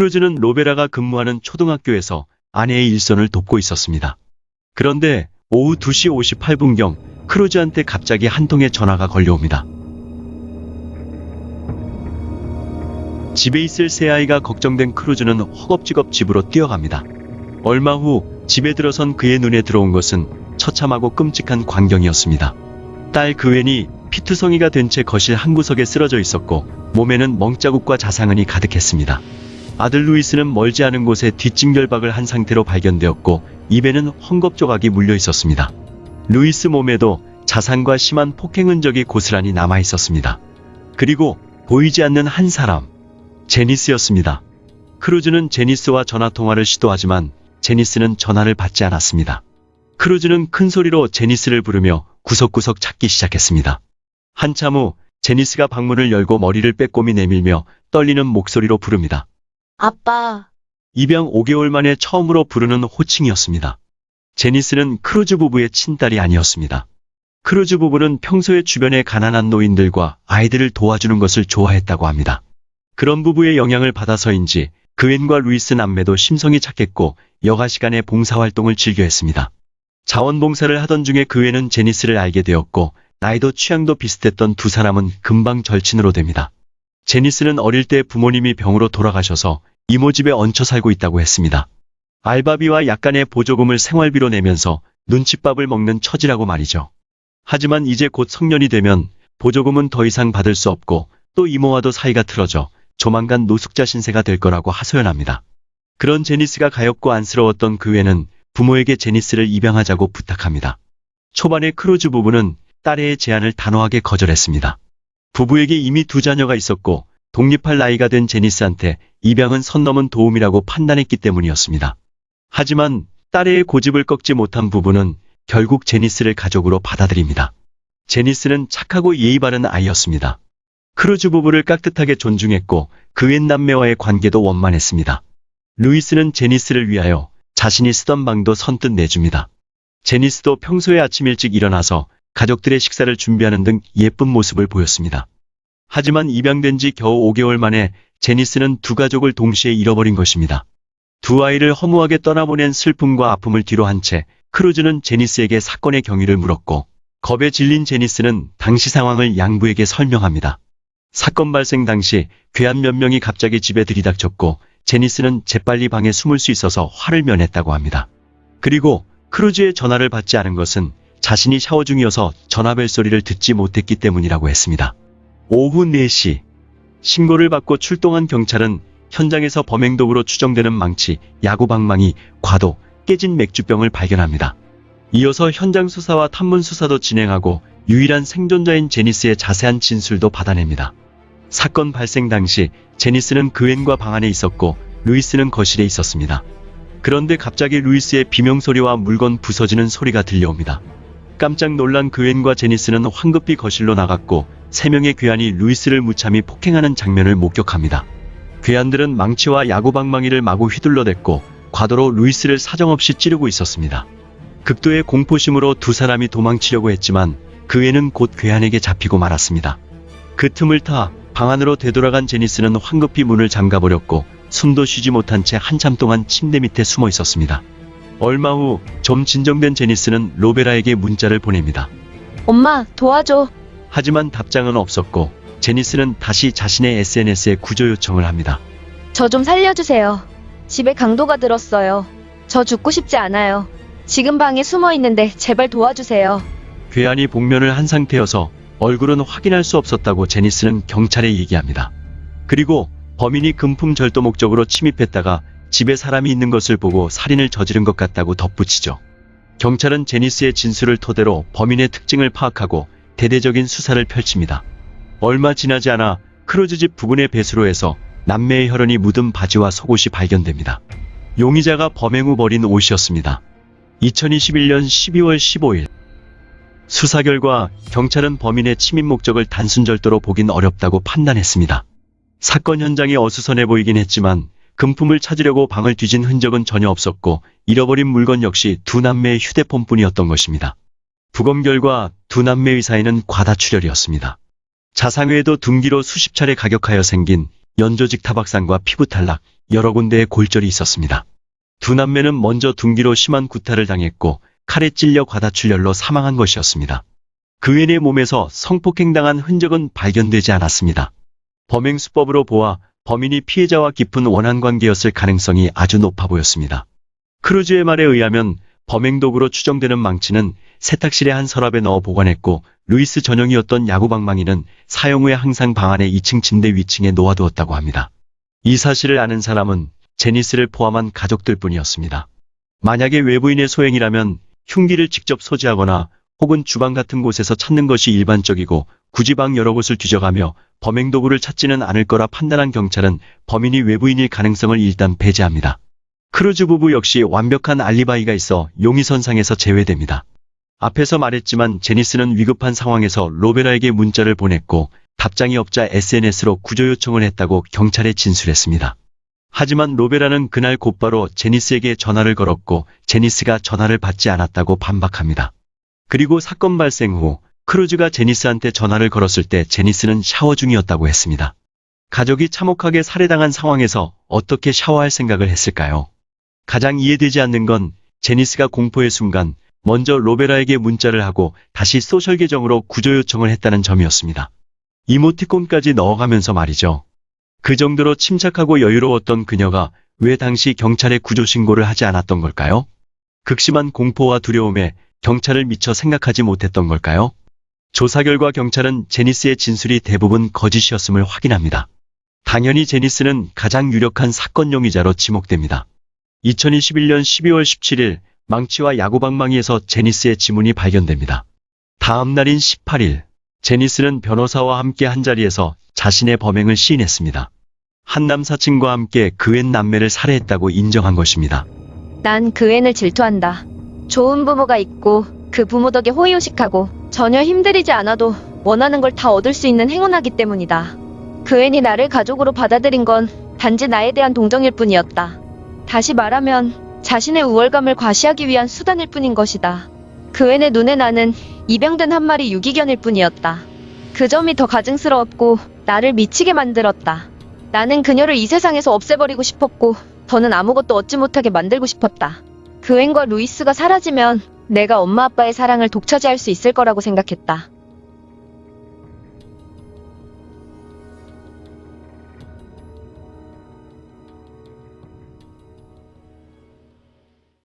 크루즈는 로베라가 근무하는 초등학교에서 아내의 일선을 돕고 있었습니다. 그런데 오후 2시 58분경 크루즈한테 갑자기 한 통의 전화가 걸려옵니다. 집에 있을 새아이가 걱정된 크루즈는 허겁지겁 집으로 뛰어갑니다. 얼마 후 집에 들어선 그의 눈에 들어온 것은 처참하고 끔찍한 광경이었습니다. 딸 그웬이 피투성이가 된 채 거실 한 구석에 쓰러져 있었고 몸에는 멍자국과 자상은이 가득했습니다. 아들 루이스는 멀지 않은 곳에 뒷짐결박을 한 상태로 발견되었고 입에는 헝겊 조각이 물려 있었습니다. 루이스 몸에도 자상과 심한 폭행 흔적이 고스란히 남아 있었습니다. 그리고 보이지 않는 한 사람, 제니스였습니다. 크루즈는 제니스와 전화통화를 시도하지만 제니스는 전화를 받지 않았습니다. 크루즈는 큰 소리로 제니스를 부르며 구석구석 찾기 시작했습니다. 한참 후 제니스가 방문을 열고 머리를 빼꼼히 내밀며 떨리는 목소리로 부릅니다. 아빠. 입양 5개월 만에 처음으로 부르는 호칭이었습니다. 제니스는 크루즈 부부의 친딸이 아니었습니다. 크루즈 부부는 평소에 주변의 가난한 노인들과 아이들을 도와주는 것을 좋아했다고 합니다. 그런 부부의 영향을 받아서인지 그웬과 루이스 남매도 심성이 착했고 여가 시간에 봉사활동을 즐겨 했습니다. 자원봉사를 하던 중에 그웬은 제니스를 알게 되었고 나이도 취향도 비슷했던 두 사람은 금방 절친으로 됩니다. 제니스는 어릴 때 부모님이 병으로 돌아가셔서 이모 집에 얹혀 살고 있다고 했습니다. 알바비와 약간의 보조금을 생활비로 내면서 눈칫밥을 먹는 처지라고 말이죠. 하지만 이제 곧 성년이 되면 보조금은 더 이상 받을 수 없고 또 이모와도 사이가 틀어져 조만간 노숙자 신세가 될 거라고 하소연합니다. 그런 제니스가 가엾고 안쓰러웠던 그웬은 부모에게 제니스를 입양하자고 부탁합니다. 초반에 크루즈 부부는 딸의 제안을 단호하게 거절했습니다. 부부에게 이미 두 자녀가 있었고 독립할 나이가 된 제니스한테 입양은 선 넘은 도움이라고 판단했기 때문이었습니다. 하지만 딸의 고집을 꺾지 못한 부부는 결국 제니스를 가족으로 받아들입니다. 제니스는 착하고 예의 바른 아이였습니다. 크루즈 부부를 깍듯하게 존중했고 그웬 남매와의 관계도 원만했습니다. 루이스는 제니스를 위하여 자신이 쓰던 방도 선뜻 내줍니다. 제니스도 평소에 아침 일찍 일어나서 가족들의 식사를 준비하는 등 예쁜 모습을 보였습니다. 하지만 입양된 지 겨우 5개월 만에 제니스는 두 가족을 동시에 잃어버린 것입니다. 두 아이를 허무하게 떠나보낸 슬픔과 아픔을 뒤로 한 채 크루즈는 제니스에게 사건의 경위를 물었고 겁에 질린 제니스는 당시 상황을 양부에게 설명합니다. 사건 발생 당시 괴한 몇 명이 갑자기 집에 들이닥쳤고 제니스는 재빨리 방에 숨을 수 있어서 화를 면했다고 합니다. 그리고 크루즈의 전화를 받지 않은 것은 자신이 샤워 중이어서 전화벨 소리를 듣지 못했기 때문이라고 했습니다. 오후 4시 신고를 받고 출동한 경찰은 현장에서 범행 도구로 추정되는 망치, 야구방망이, 과도, 깨진 맥주병을 발견합니다. 이어서 현장 수사와 탐문 수사도 진행하고 유일한 생존자인 제니스의 자세한 진술도 받아냅니다. 사건 발생 당시 제니스는 그웬과 방 안에 있었고 루이스는 거실에 있었습니다. 그런데 갑자기 루이스의 비명소리와 물건 부서지는 소리가 들려옵니다. 깜짝 놀란 그웬과 제니스는 황급히 거실로 나갔고 3명의 괴한이 루이스를 무참히 폭행하는 장면을 목격합니다. 괴한들은 망치와 야구방망이를 마구 휘둘러댔고 과도로 루이스를 사정없이 찌르고 있었습니다. 극도의 공포심으로 두 사람이 도망치려고 했지만 그웬은 곧 괴한에게 잡히고 말았습니다. 그 틈을 타 방 안으로 되돌아간 제니스는 황급히 문을 잠가버렸고 숨도 쉬지 못한 채 한참 동안 침대 밑에 숨어 있었습니다. 얼마 후 좀 진정된 제니스는 로베라에게 문자를 보냅니다. 엄마, 도와줘. 하지만 답장은 없었고 제니스는 다시 자신의 SNS에 구조 요청을 합니다. 저 좀 살려주세요. 집에 강도가 들었어요. 저 죽고 싶지 않아요. 지금 방에 숨어 있는데 제발 도와주세요. 괴한이 복면을 한 상태여서 얼굴은 확인할 수 없었다고 제니스는 경찰에 얘기합니다. 그리고 범인이 금품 절도 목적으로 침입했다가 집에 사람이 있는 것을 보고 살인을 저지른 것 같다고 덧붙이죠. 경찰은 제니스의 진술을 토대로 범인의 특징을 파악하고 대대적인 수사를 펼칩니다. 얼마 지나지 않아 크루즈 집 부근의 배수로에서 남매의 혈흔이 묻은 바지와 속옷이 발견됩니다. 용의자가 범행 후 버린 옷이었습니다. 2021년 12월 15일 수사 결과 경찰은 범인의 침입 목적을 단순 절도로 보긴 어렵다고 판단했습니다. 사건 현장이 어수선해 보이긴 했지만 금품을 찾으려고 방을 뒤진 흔적은 전혀 없었고 잃어버린 물건 역시 두 남매의 휴대폰뿐이었던 것입니다. 부검 결과 두 남매의 사이는 과다출혈이었습니다. 자상 외에도 둔기로 수십 차례 가격하여 생긴 연조직 타박상과 피부 탈락, 여러 군데에 골절이 있었습니다. 두 남매는 먼저 둔기로 심한 구타를 당했고 칼에 찔려 과다출혈로 사망한 것이었습니다. 그앤의 몸에서 성폭행당한 흔적은 발견되지 않았습니다. 범행 수법으로 보아 범인이 피해자와 깊은 원한관계였을 가능성이 아주 높아 보였습니다. 크루즈의 말에 의하면 범행 도구로 추정되는 망치는 세탁실의 한 서랍에 넣어 보관했고 루이스 전용이었던 야구방망이는 사용 후에 항상 방 안의 2층 침대 위층에 놓아두었다고 합니다. 이 사실을 아는 사람은 제니스를 포함한 가족들 뿐이었습니다. 만약에 외부인의 소행이라면 흉기를 직접 소지하거나 혹은 주방 같은 곳에서 찾는 것이 일반적이고 굳이 방 여러 곳을 뒤져가며 범행 도구를 찾지는 않을 거라 판단한 경찰은 범인이 외부인일 가능성을 일단 배제합니다. 크루즈 부부 역시 완벽한 알리바이가 있어 용의선상에서 제외됩니다. 앞에서 말했지만 제니스는 위급한 상황에서 로베라에게 문자를 보냈고 답장이 없자 SNS로 구조 요청을 했다고 경찰에 진술했습니다. 하지만 로베라는 그날 곧바로 제니스에게 전화를 걸었고 제니스가 전화를 받지 않았다고 반박합니다. 그리고 사건 발생 후 크루즈가 제니스한테 전화를 걸었을 때 제니스는 샤워 중이었다고 했습니다. 가족이 참혹하게 살해당한 상황에서 어떻게 샤워할 생각을 했을까요? 가장 이해되지 않는 건 제니스가 공포의 순간 먼저 로베라에게 문자를 하고 다시 소셜 계정으로 구조 요청을 했다는 점이었습니다. 이모티콘까지 넣어가면서 말이죠. 그 정도로 침착하고 여유로웠던 그녀가 왜 당시 경찰에 구조 신고를 하지 않았던 걸까요? 극심한 공포와 두려움에 경찰을 미처 생각하지 못했던 걸까요? 조사 결과 경찰은 제니스의 진술이 대부분 거짓이었음을 확인합니다. 당연히 제니스는 가장 유력한 사건 용의자로 지목됩니다. 2021년 12월 17일 망치와 야구방망이에서 제니스의 지문이 발견됩니다. 다음 날인 18일, 제니스는 변호사와 함께 한자리에서 자신의 범행을 시인했습니다. 한 남사친과 함께 그앤 남매를 살해했다고 인정한 것입니다. 난 그앤을 질투한다. 좋은 부모가 있고 그 부모 덕에 호의호식하고 전혀 힘들이지 않아도 원하는 걸 다 얻을 수 있는 행운하기 때문이다. 그앤이 나를 가족으로 받아들인 건 단지 나에 대한 동정일 뿐이었다. 다시 말하면 자신의 우월감을 과시하기 위한 수단일 뿐인 것이다. 그앤의 눈에 나는 입양된 한 마리 유기견일 뿐이었다. 그 점이 더 가증스러웠고 나를 미치게 만들었다. 나는 그녀를 이 세상에서 없애버리고 싶었고 더는 아무것도 얻지 못하게 만들고 싶었다. 그앤과 루이스가 사라지면 내가 엄마 아빠의 사랑을 독차지할 수 있을 거라고 생각했다.